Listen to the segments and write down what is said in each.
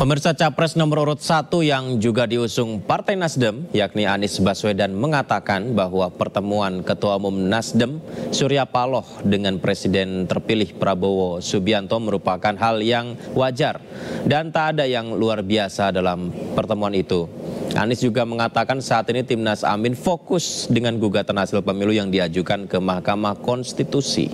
Pemirsa, Capres nomor urut 1 yang juga diusung Partai Nasdem, yakni Anies Baswedan, mengatakan bahwa pertemuan Ketua Umum Nasdem Surya Paloh dengan Presiden terpilih Prabowo Subianto merupakan hal yang wajar dan tak ada yang luar biasa dalam pertemuan itu. Anies juga mengatakan saat ini Timnas Amin fokus dengan gugatan hasil pemilu yang diajukan ke Mahkamah Konstitusi.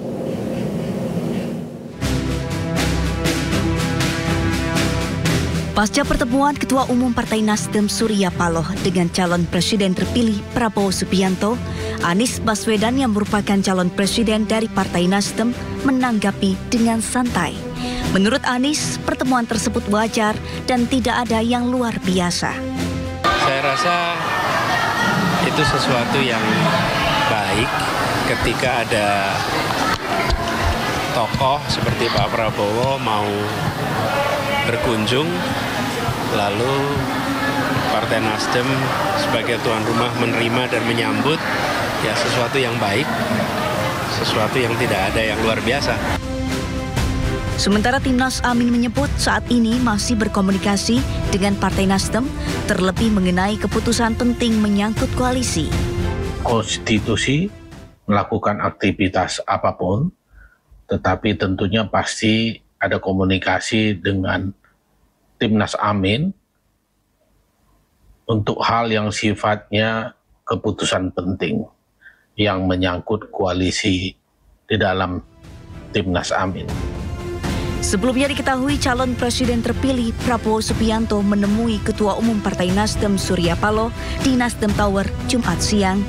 Pasca pertemuan Ketua Umum Partai Nasdem Surya Paloh dengan calon presiden terpilih Prabowo Subianto, Anies Baswedan yang merupakan calon presiden dari Partai Nasdem menanggapi dengan santai. Menurut Anies, pertemuan tersebut wajar dan tidak ada yang luar biasa. Saya rasa itu sesuatu yang baik ketika ada tokoh seperti Pak Prabowo mau berkunjung, lalu Partai Nasdem sebagai tuan rumah menerima dan menyambut, ya sesuatu yang baik, sesuatu yang tidak ada yang luar biasa. Sementara Timnas Amin menyebut saat ini masih berkomunikasi dengan Partai Nasdem, terlebih mengenai keputusan penting menyangkut koalisi. Konstitusi melakukan aktivitas apapun, tetapi tentunya pasti ada komunikasi dengan Timnas Amin untuk hal yang sifatnya keputusan penting yang menyangkut koalisi di dalam Timnas Amin. Sebelumnya diketahui calon presiden terpilih Prabowo Subianto menemui Ketua Umum Partai Nasdem Surya Paloh di Nasdem Tower Jumat siang.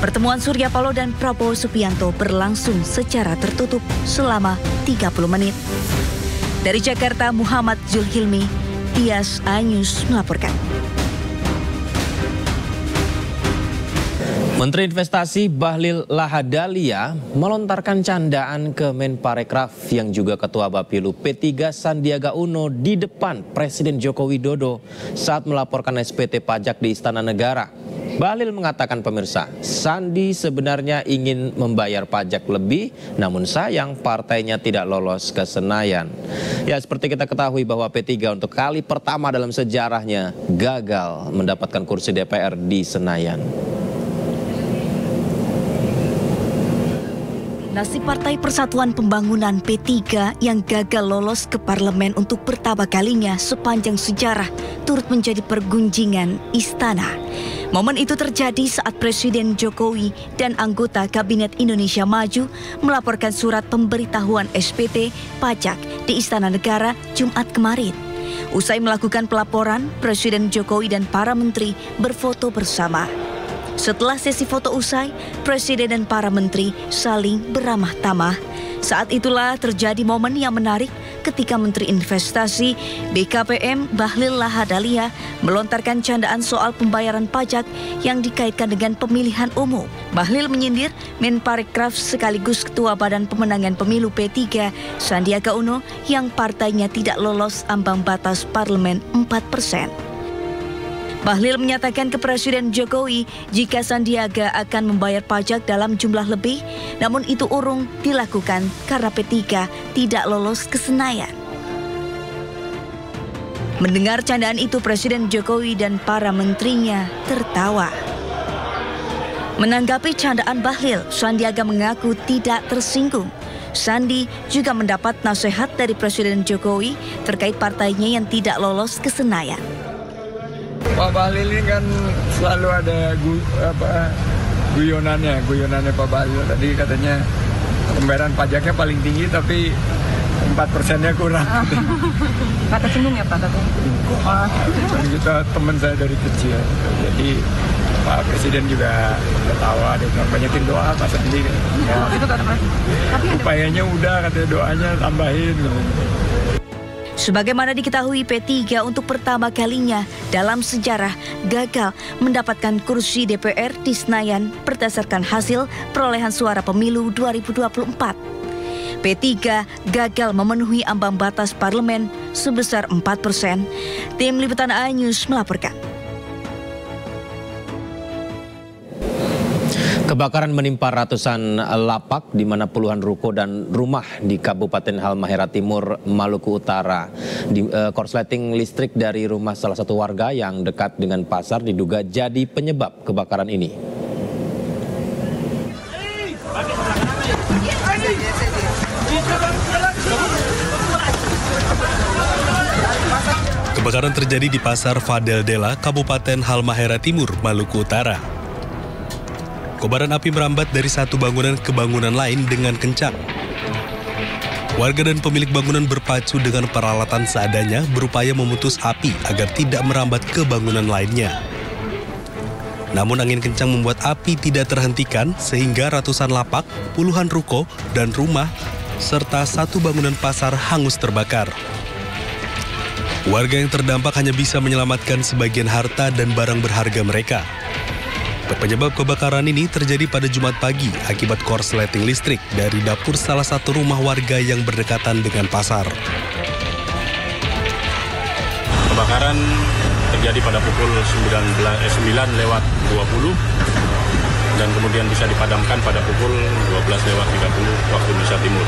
Pertemuan Surya Paloh dan Prabowo Subianto berlangsung secara tertutup selama 30 menit. Dari Jakarta, Muhammad Zulhilmi, Tias Anyus melaporkan. Menteri Investasi Bahlil Lahadalia melontarkan candaan ke Menparekraf yang juga Ketua Bapilu P3 Sandiaga Uno di depan Presiden Joko Widodo saat melaporkan SPT pajak di Istana Negara. Bahlil mengatakan, pemirsa, Sandi sebenarnya ingin membayar pajak lebih, namun sayang partainya tidak lolos ke Senayan. Ya, seperti kita ketahui bahwa P3 untuk kali pertama dalam sejarahnya gagal mendapatkan kursi DPR di Senayan. Nasib Partai Persatuan Pembangunan P3 yang gagal lolos ke parlemen untuk pertama kalinya sepanjang sejarah turut menjadi pergunjingan istana. Momen itu terjadi saat Presiden Jokowi dan anggota Kabinet Indonesia Maju melaporkan surat pemberitahuan SPT pajak di Istana Negara Jumat kemarin. Usai melakukan pelaporan, Presiden Jokowi dan para menteri berfoto bersama. Setelah sesi foto usai, Presiden dan para menteri saling beramah tamah. Saat itulah terjadi momen yang menarik ketika Menteri Investasi BKPM Bahlil Lahadalia melontarkan candaan soal pembayaran pajak yang dikaitkan dengan pemilihan umum. Bahlil menyindir Menparekraf sekaligus Ketua Badan Pemenangan Pemilu P3 Sandiaga Uno yang partainya tidak lolos ambang batas parlemen 4%. Bahlil menyatakan ke Presiden Jokowi jika Sandiaga akan membayar pajak dalam jumlah lebih, namun itu urung dilakukan karena P3 tidak lolos ke Senayan. Mendengar candaan itu, Presiden Jokowi dan para menterinya tertawa. Menanggapi candaan Bahlil, Sandiaga mengaku tidak tersinggung. Sandi juga mendapat nasihat dari Presiden Jokowi terkait partainya yang tidak lolos ke Senayan. Pak Bahlil ini kan selalu ada guyonannya Pak Bahlil. Tadi katanya pembayaran pajaknya paling tinggi tapi 4%-nya kurang. Nggak tersinggung ya Pak? Kita teman saya dari kecil, jadi Pak Presiden juga ketawa, dia bilang banyakin doa Pak Sandi. Ya, upayanya udah, katanya doanya tambahin. Sebagaimana diketahui, P3 untuk pertama kalinya dalam sejarah gagal mendapatkan kursi DPR di Senayan berdasarkan hasil perolehan suara pemilu 2024. P3 gagal memenuhi ambang batas parlemen sebesar 4%. Tim Liputan iNews melaporkan. Kebakaran menimpa ratusan lapak di mana puluhan ruko dan rumah di Kabupaten Halmahera Timur, Maluku Utara. Korsleting listrik dari rumah salah satu warga yang dekat dengan pasar diduga jadi penyebab kebakaran ini. Kebakaran terjadi di Pasar Fadel Dela, Kabupaten Halmahera Timur, Maluku Utara. Kobaran api merambat dari satu bangunan ke bangunan lain dengan kencang. Warga dan pemilik bangunan berpacu dengan peralatan seadanya berupaya memutus api agar tidak merambat ke bangunan lainnya. Namun angin kencang membuat api tidak terhentikan sehingga ratusan lapak, puluhan ruko dan rumah, serta satu bangunan pasar hangus terbakar. Warga yang terdampak hanya bisa menyelamatkan sebagian harta dan barang berharga mereka. Penyebab kebakaran ini terjadi pada Jumat pagi akibat korsleting listrik dari dapur salah satu rumah warga yang berdekatan dengan pasar. Kebakaran terjadi pada pukul 9:20 dan kemudian bisa dipadamkan pada pukul 12:30 waktu Indonesia Timur.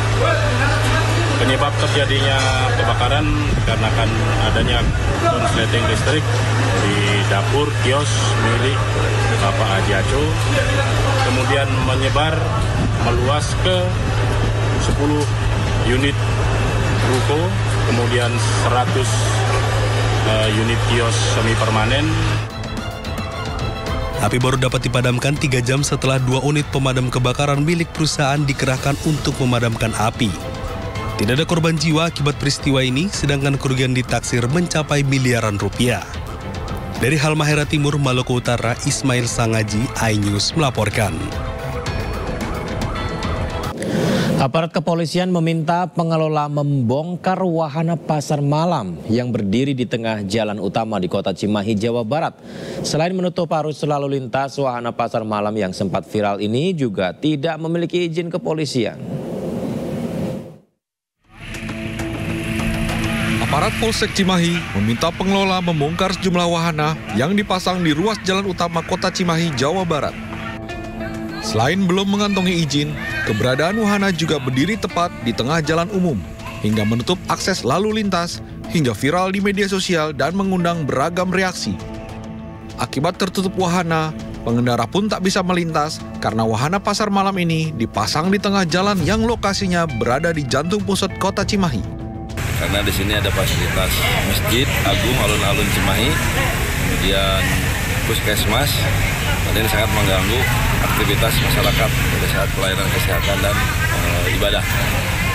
Penyebab terjadinya kebakaran dikarenakan adanya korsleting listrik di dapur kios milik Bapak Haji Aco, kemudian menyebar meluas ke 10 unit ruko, kemudian 100 unit kios semi permanen. Api baru dapat dipadamkan 3 jam setelah 2 unit pemadam kebakaran milik perusahaan dikerahkan untuk memadamkan api. Tidak ada korban jiwa akibat peristiwa ini, sedangkan kerugian ditaksir mencapai miliaran rupiah. Dari Halmahera Timur, Maluku Utara, Ismail Sangaji, iNews melaporkan. Aparat kepolisian meminta pengelola membongkar wahana pasar malam yang berdiri di tengah jalan utama di Kota Cimahi, Jawa Barat. Selain menutup arus lalu lintas, wahana pasar malam yang sempat viral ini juga tidak memiliki izin kepolisian. Aparat Polsek Cimahi meminta pengelola membongkar sejumlah wahana yang dipasang di ruas jalan utama Kota Cimahi, Jawa Barat. Selain belum mengantongi izin, keberadaan wahana juga berdiri tepat di tengah jalan umum, hingga menutup akses lalu lintas, hingga viral di media sosial dan mengundang beragam reaksi. Akibat tertutup wahana, pengendara pun tak bisa melintas karena wahana pasar malam ini dipasang di tengah jalan yang lokasinya berada di jantung pusat Kota Cimahi. Karena di sini ada fasilitas Masjid Agung Alun-Alun Cimahi, kemudian puskesmas, dan ini sangat mengganggu aktivitas masyarakat pada saat pelayanan kesehatan dan ibadah.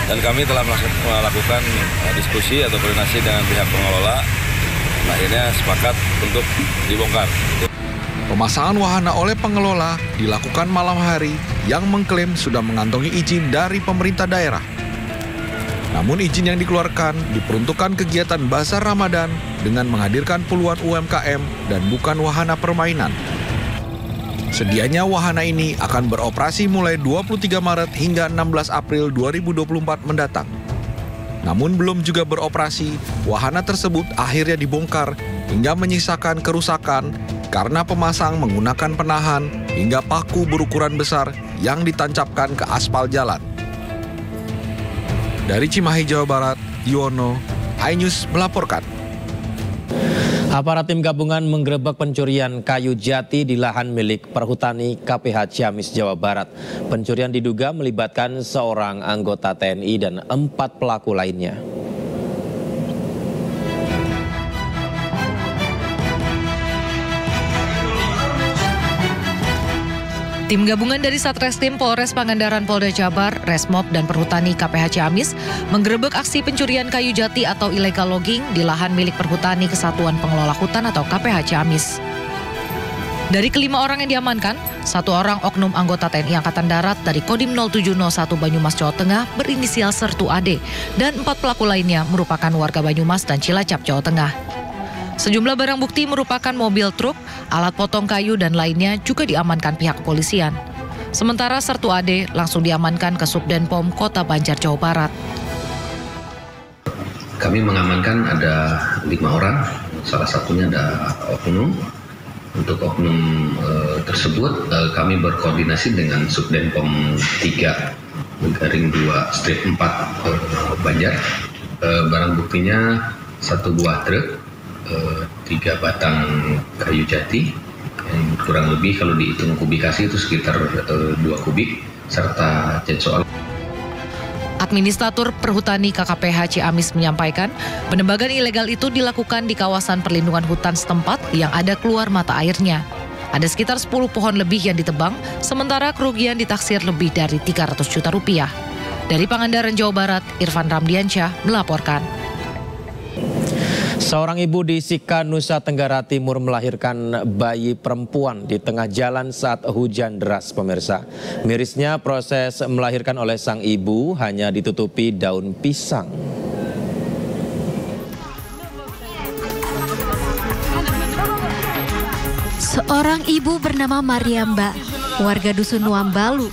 Dan kami telah melakukan diskusi atau koordinasi dengan pihak pengelola, akhirnya sepakat untuk dibongkar. Pemasangan wahana oleh pengelola dilakukan malam hari yang mengklaim sudah mengantongi izin dari pemerintah daerah. Namun izin yang dikeluarkan diperuntukkan kegiatan Bazar Ramadan dengan menghadirkan puluhan UMKM dan bukan wahana permainan. Sedianya wahana ini akan beroperasi mulai 23 Maret hingga 16 April 2024 mendatang. Namun belum juga beroperasi, wahana tersebut akhirnya dibongkar hingga menyisakan kerusakan karena pemasang menggunakan penahan hingga paku berukuran besar yang ditancapkan ke aspal jalan. Dari Cimahi, Jawa Barat, Yuwono, iNews melaporkan. Aparat tim gabungan menggerebek pencurian kayu jati di lahan milik Perhutani KPH Ciamis, Jawa Barat. Pencurian diduga melibatkan seorang anggota TNI dan 4 pelaku lainnya. Tim gabungan dari Satreskrim Polres Pangandaran Polda Jabar, Resmob, dan Perhutani KPH Ciamis menggerebek aksi pencurian kayu jati atau illegal logging di lahan milik Perhutani Kesatuan Pengelola Hutan atau KPH Ciamis. Dari kelima orang yang diamankan, 1 orang oknum anggota TNI Angkatan Darat dari Kodim 0701 Banyumas, Jawa Tengah berinisial Sertu AD, dan 4 pelaku lainnya merupakan warga Banyumas dan Cilacap, Jawa Tengah. Sejumlah barang bukti merupakan mobil truk, alat potong kayu dan lainnya juga diamankan pihak kepolisian. Sementara Sertu Ade langsung diamankan ke Subdenpom Kota Banjar, Jawa Barat. Kami mengamankan ada 5 orang, salah satunya ada oknum Untuk oknum tersebut kami berkoordinasi dengan Subdenpom 3 Garing 2 strip 4 Banjar. Barang buktinya 1 buah truk, 3 batang kayu jati, yang kurang lebih kalau dihitung kubikasi itu sekitar 2 kubik, serta cengsoal. Administrator Perhutani KKPH Ciamis menyampaikan, penembagan ilegal itu dilakukan di kawasan perlindungan hutan setempat yang ada keluar mata airnya. Ada sekitar 10 pohon lebih yang ditebang, sementara kerugian ditaksir lebih dari 300 juta rupiah. Dari Pangandaran, Jawa Barat, Irfan Ramdiansyah melaporkan. Seorang ibu di Sika, Nusa Tenggara Timur melahirkan bayi perempuan di tengah jalan saat hujan deras, pemirsa. Mirisnya proses melahirkan oleh sang ibu hanya ditutupi daun pisang. Seorang ibu bernama Mariamba, warga Dusun Nuambalu,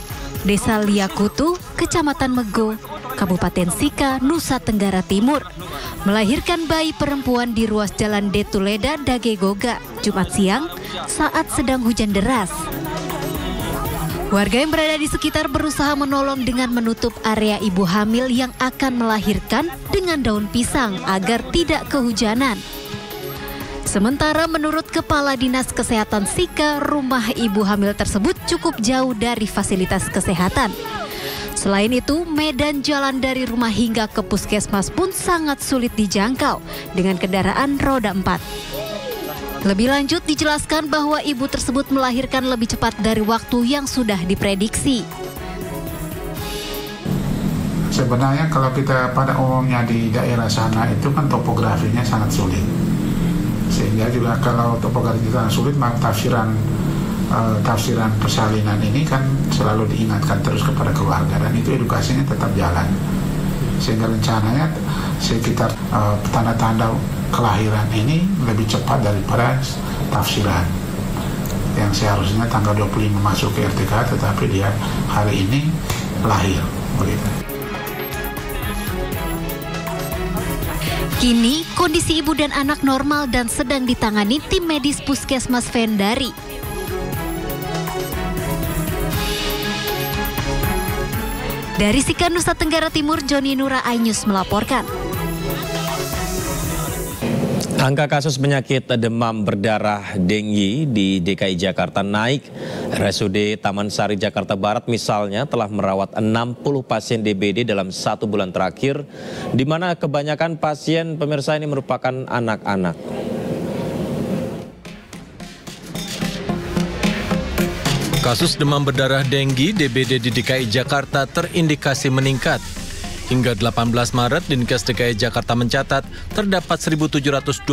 Desa Liakutu, Kecamatan Mego, Kabupaten Sika, Nusa Tenggara Timur, melahirkan bayi perempuan di ruas Jalan Detuleda Dagegoga, Jumat siang saat sedang hujan deras. Warga yang berada di sekitar berusaha menolong dengan menutup area ibu hamil yang akan melahirkan dengan daun pisang agar tidak kehujanan. Sementara menurut Kepala Dinas Kesehatan Sika, rumah ibu hamil tersebut cukup jauh dari fasilitas kesehatan. Selain itu, medan jalan dari rumah hingga ke puskesmas pun sangat sulit dijangkau dengan kendaraan roda 4. Lebih lanjut dijelaskan bahwa ibu tersebut melahirkan lebih cepat dari waktu yang sudah diprediksi. Sebenarnya kalau kita pada umumnya di daerah sana itu kan topografinya sangat sulit. Sehingga juga kalau topografi sangat sulit, maka tafsiran persalinan ini kan selalu diingatkan terus kepada keluarga, dan itu edukasinya tetap jalan. Sehingga rencananya sekitar tanda-tanda kelahiran ini lebih cepat daripada tafsiran yang seharusnya tanggal 25 masuk ke RTK, tetapi dia hari ini lahir begitu. Kini kondisi ibu dan anak normal dan sedang ditangani tim medis Puskesmas Vendari. Dari Sika, Nusa Tenggara Timur, Joni Nura, iNews melaporkan. Angka kasus penyakit demam berdarah dengue di DKI Jakarta naik. RSUD Taman Sari Jakarta Barat misalnya telah merawat 60 pasien DBD dalam 1 bulan terakhir, di mana kebanyakan pasien pemirsa ini merupakan anak-anak. Kasus demam berdarah dengue DBD di DKI Jakarta terindikasi meningkat. Hingga 18 Maret, Dinkes DKI Jakarta mencatat terdapat 1.729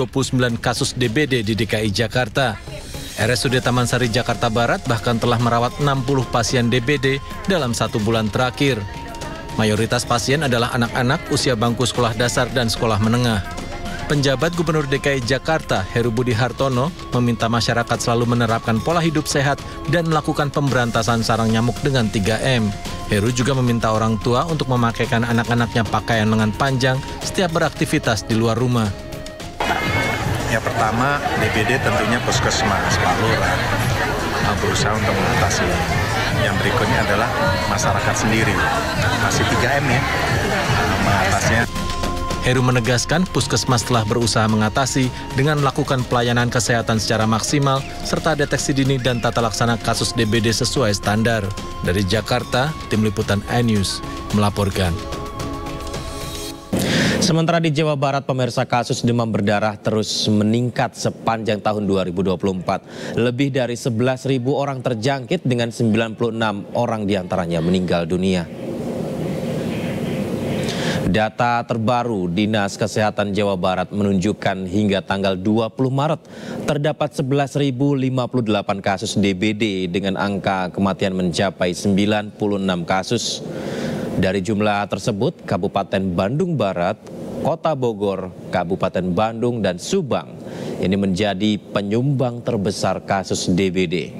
kasus DBD di DKI Jakarta. RSUD Taman Sari Jakarta Barat bahkan telah merawat 60 pasien DBD dalam 1 bulan terakhir. Mayoritas pasien adalah anak-anak usia bangku sekolah dasar dan sekolah menengah. Penjabat Gubernur DKI Jakarta, Heru Budi Hartono, meminta masyarakat selalu menerapkan pola hidup sehat dan melakukan pemberantasan sarang nyamuk dengan 3M. Heru juga meminta orang tua untuk memakaikan anak-anaknya pakaian lengan panjang setiap beraktivitas di luar rumah. Yang pertama, DBD tentunya puskesmas, Pak Lurah berusaha untuk mengatasi. Yang berikutnya adalah masyarakat sendiri, masih 3M ya, mengatasinya. Heru menegaskan puskesmas telah berusaha mengatasi dengan melakukan pelayanan kesehatan secara maksimal serta deteksi dini dan tata laksana kasus DBD sesuai standar. Dari Jakarta, Tim Liputan iNews melaporkan. Sementara di Jawa Barat, pemirsa, kasus demam berdarah terus meningkat sepanjang tahun 2024. Lebih dari 11.000 orang terjangkit dengan 96 orang diantaranya meninggal dunia. Data terbaru Dinas Kesehatan Jawa Barat menunjukkan hingga tanggal 20 Maret terdapat 11.058 kasus DBD dengan angka kematian mencapai 96 kasus. Dari jumlah tersebut, Kabupaten Bandung Barat, Kota Bogor, Kabupaten Bandung, dan Subang ini menjadi penyumbang terbesar kasus DBD.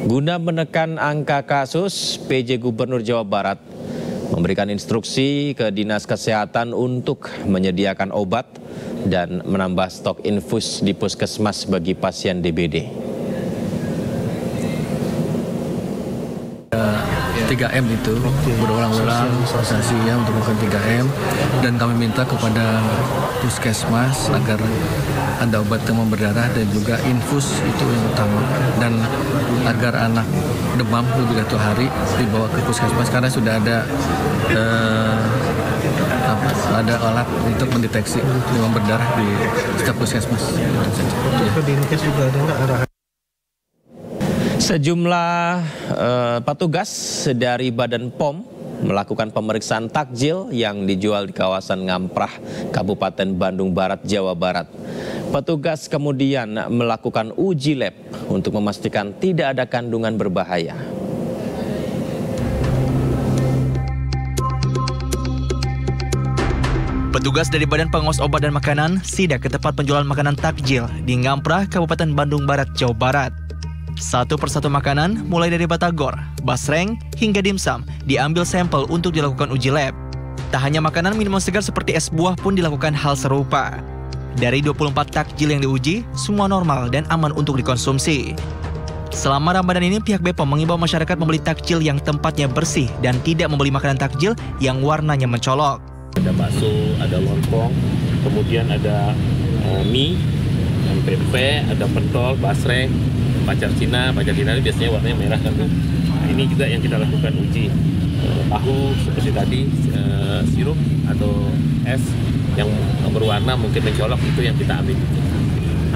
Guna menekan angka kasus, PJ Gubernur Jawa Barat memberikan instruksi ke Dinas Kesehatan untuk menyediakan obat dan menambah stok infus di puskesmas bagi pasien DBD. 3M itu berulang-ulang sosialisasi ya untuk melakukan 3M, dan kami minta kepada puskesmas agar ada obat demam berdarah dan juga infus itu yang utama, dan agar anak demam lebih dari 1 hari dibawa ke puskesmas karena sudah ada alat untuk mendeteksi demam berdarah di setiap puskesmas. Sejumlah petugas dari Badan POM melakukan pemeriksaan takjil yang dijual di kawasan Ngamprah, Kabupaten Bandung Barat, Jawa Barat. Petugas kemudian melakukan uji lab untuk memastikan tidak ada kandungan berbahaya. Petugas dari Badan Pengawas Obat dan Makanan sidak ke tempat penjualan makanan takjil di Ngamprah, Kabupaten Bandung Barat, Jawa Barat. Satu persatu makanan, mulai dari batagor, basreng, hingga dimsum, diambil sampel untuk dilakukan uji lab. Tak hanya makanan, minuman segar seperti es buah pun dilakukan hal serupa. Dari 24 takjil yang diuji, semua normal dan aman untuk dikonsumsi. Selama Ramadan ini, pihak BPOM mengimbau masyarakat membeli takjil yang tempatnya bersih dan tidak membeli makanan takjil yang warnanya mencolok. Ada bakso, ada lontong, kemudian ada mie, pempek, ada pentol, basreng, pacar Cina ini biasanya warnanya merah kan tuh. Nah, ini juga yang kita lakukan uji. Tahu seperti tadi, sirup atau es yang berwarna mungkin mencolok, itu yang kita ambil.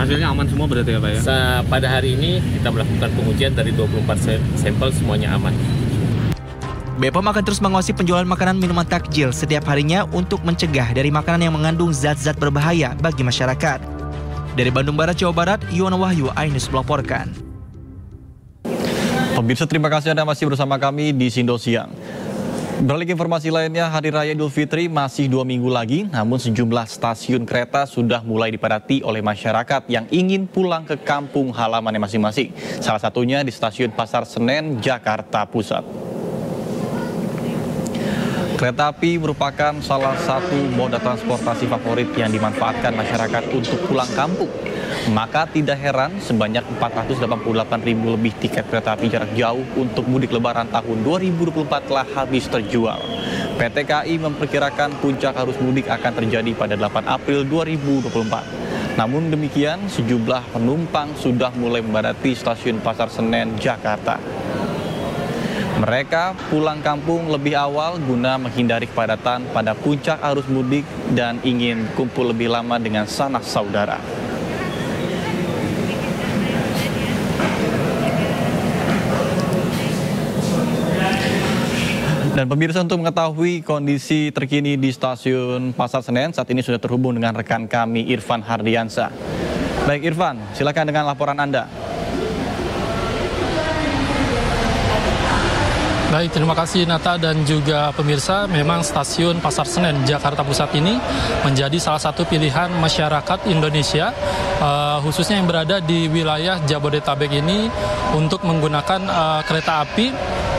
Hasilnya aman semua berarti ya Pak ya? Pada hari ini kita melakukan pengujian dari 24 sampel, semuanya aman. BPOM akan terus mengawasi penjualan makanan minuman takjil setiap harinya untuk mencegah dari makanan yang mengandung zat-zat berbahaya bagi masyarakat. Dari Bandung Barat, Jawa Barat, Yuwana Wahyu, iNews melaporkan. Pemirsa, terima kasih Anda masih bersama kami di Sindo Siang. Beralih ke informasi lainnya, Hari Raya Idul Fitri masih 2 minggu lagi, namun sejumlah stasiun kereta sudah mulai dipadati oleh masyarakat yang ingin pulang ke kampung halamannya masing-masing. Salah satunya di Stasiun Pasar Senen, Jakarta Pusat. Kereta api merupakan salah satu moda transportasi favorit yang dimanfaatkan masyarakat untuk pulang kampung. Maka tidak heran sebanyak 488.000 lebih tiket kereta api jarak jauh untuk mudik lebaran tahun 2024 telah habis terjual. PT KAI memperkirakan puncak arus mudik akan terjadi pada 8 April 2024. Namun demikian, sejumlah penumpang sudah mulai memadati Stasiun Pasar Senen, Jakarta. Mereka pulang kampung lebih awal guna menghindari kepadatan pada puncak arus mudik dan ingin kumpul lebih lama dengan sanak saudara. Dan pemirsa, untuk mengetahui kondisi terkini di Stasiun Pasar Senen, saat ini sudah terhubung dengan rekan kami Irfan Hardiansyah. Baik Irfan, silakan dengan laporan Anda. Baik, terima kasih Nata dan juga pemirsa. Memang Stasiun Pasar Senen Jakarta Pusat ini menjadi salah satu pilihan masyarakat Indonesia, khususnya yang berada di wilayah Jabodetabek ini, untuk menggunakan kereta api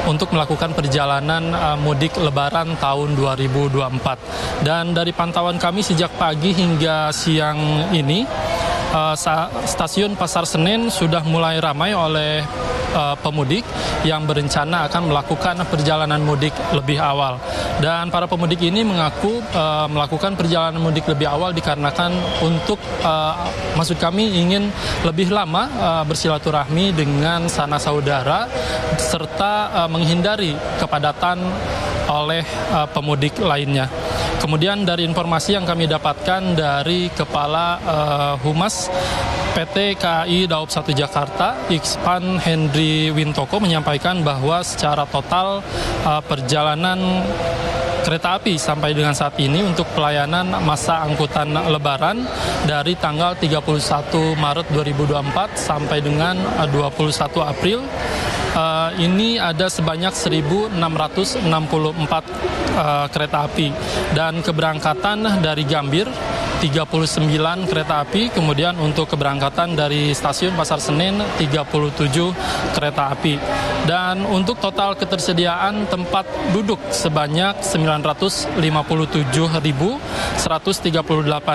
untuk melakukan perjalanan mudik lebaran tahun 2024. Dan dari pantauan kami sejak pagi hingga siang ini, Stasiun Pasar Senen sudah mulai ramai oleh pemudik yang berencana akan melakukan perjalanan mudik lebih awal. Dan para pemudik ini mengaku melakukan perjalanan mudik lebih awal dikarenakan untuk maksud kami ingin lebih lama bersilaturahmi dengan sanak saudara serta menghindari kepadatan oleh pemudik lainnya. Kemudian dari informasi yang kami dapatkan dari Kepala Humas PT KAI Daob 1 Jakarta, Ikspan Hendri Wintoko, menyampaikan bahwa secara total perjalanan kereta api sampai dengan saat ini untuk pelayanan masa angkutan lebaran dari tanggal 31 Maret 2024 sampai dengan 21 April ini ada sebanyak 1.664 kereta api, dan keberangkatan dari Gambir 39 kereta api, kemudian untuk keberangkatan dari Stasiun Pasar Senen 37 kereta api. Dan untuk total ketersediaan tempat duduk sebanyak 957.138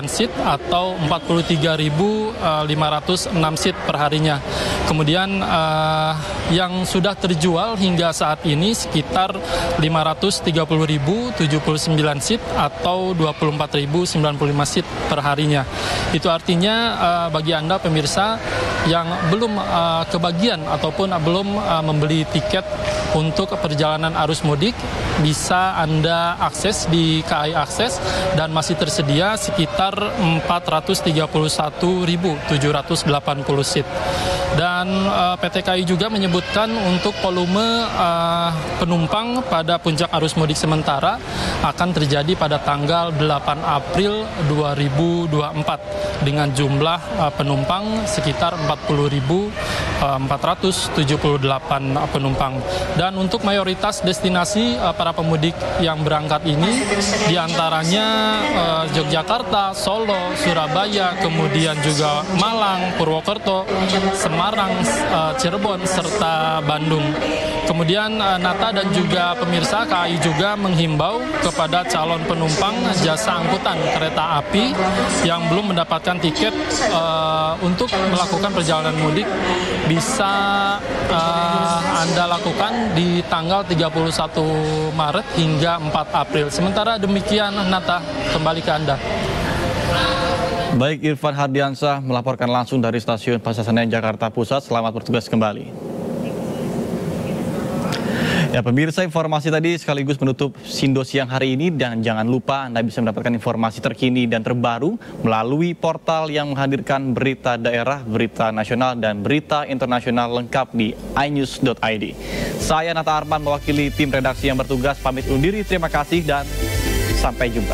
seat atau 43.506 seat perharinya. Kemudian yang sudah terjual hingga saat ini sekitar 530.079 seat atau 24.095 seat per harinya. Itu artinya bagi Anda pemirsa yang belum kebagian ataupun belum membeli tiket untuk perjalanan arus mudik, bisa Anda akses di KAI Akses dan masih tersedia sekitar 431.780 seat. Dan PT KAI juga menyebutkan untuk volume penumpang pada puncak arus mudik sementara akan terjadi pada tanggal 8 April 2024 dengan jumlah penumpang sekitar 40.478 penumpang. Dan untuk mayoritas destinasi para pemudik yang berangkat ini diantaranya Yogyakarta, Solo, Surabaya, kemudian juga Malang, Purwokerto, Semarang, Cirebon, serta Bandung. Kemudian Nata dan juga pemirsa, KAI juga menghimbau kepada calon penumpang jasa angkutan kereta api yang belum mendapatkan tiket untuk melakukan perjalanan mudik bisa Anda lakukan di tanggal 31 Maret hingga 4 April. Sementara demikian, Nata, kembali ke Anda. Baik, Irfan Hardiansyah melaporkan langsung dari Stasiun Pasar Senen, Jakarta Pusat. Selamat bertugas kembali. Ya pemirsa, informasi tadi sekaligus menutup Sindo Siang hari ini, dan jangan lupa Anda bisa mendapatkan informasi terkini dan terbaru melalui portal yang menghadirkan berita daerah, berita nasional, dan berita internasional lengkap di inews.id. Saya Nata Arman mewakili tim redaksi yang bertugas pamit undur diri. Terima kasih dan sampai jumpa.